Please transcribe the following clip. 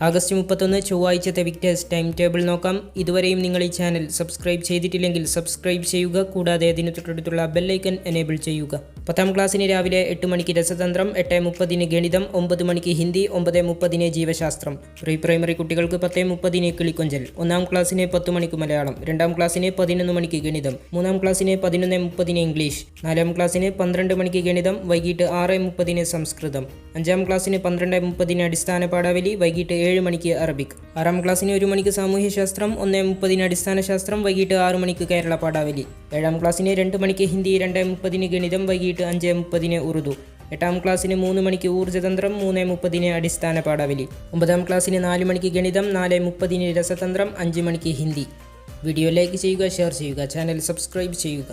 August 31 ചൊവ്വാഴ്ചത്തെ Victers time table നോക്കാം. ഇതുവരെയും നിങ്ങൾ ഈ ചാനൽ സബ്സ്ക്രൈബ് ചെയ്തിട്ടില്ലെങ്കിൽ സബ്സ്ക്രൈബ് ചെയ്യുക. കൂടാതെ അതിന് തൊട്ടടുത്തുള്ള ബെല്ലൈക്കൺ എനേബിൾ ചെയ്യുക. 10ാം ക്ലാസ്സിന് രാവിലെ 8 മണിക്ക് രസതന്ത്രം, 8:30 ഗണിതം, 9 മണിക്ക് ഹിന്ദി, 9:30 ജീവശാസ്ത്രം. പ്രീ പ്രൈമറി കുട്ടികൾക്ക് 10:30 കിളിക്കൊഞ്ചൽ. 1ാം ക്ലാസ്സിന് 10 മണിക്ക് മലയാളം, 2ാം ക്ലാസ്സിന് 11 മണിക്ക് ഗണിതം, 3ാം ക്ലാസ്സിന് 11:30 ഇംഗ്ലീഷ്, 4ാം ക്ലാസ്സിന് 12 മണിക്ക് ഗണിതം, വൈകിട്ട് 6:30 സംസ്കൃതം, 5ാം ക്ലാസ്സിന് 12:30 അടിസ്ഥാന പാഠാവലി, വൈകിട്ട് 7 മണിക്ക് അറബിക്, 6ാം ക്ലാസ്സിന് 1 മണിക്ക് സാമൂഹ്യശാസ്ത്രം, 1:30 അടിസ്ഥാന ശാസ്ത്രം, വൈകിട്ട് 6 മണിക്ക് കേരള പാഠാവലി, 7ാം ക്ലാസ്സിന് 2 മണിക്ക് ഹിന്ദി, 2:30 ഗണിതം, വൈകിട്ട് 5:30 ഉറുദു, 8ാം ക്ലാസ്സിന് 3 മണിക്ക് ഊർജ്ജതന്ത്രം, 3:30 അടിസ്ഥാന പാഠാവലി, 9ാം ക്ലാസ്സിന് 4 മണിക്ക് ഗണിതം, 4:30 രസതന്ത്രം, 5 മണിക്ക് ഹിന്ദി. വീഡിയോ ലൈക്ക് ചെയ്യുക, ഷെയർ ചെയ്യുക, ചാനൽ സബ്സ്ക്രൈബ് ചെയ്യുക.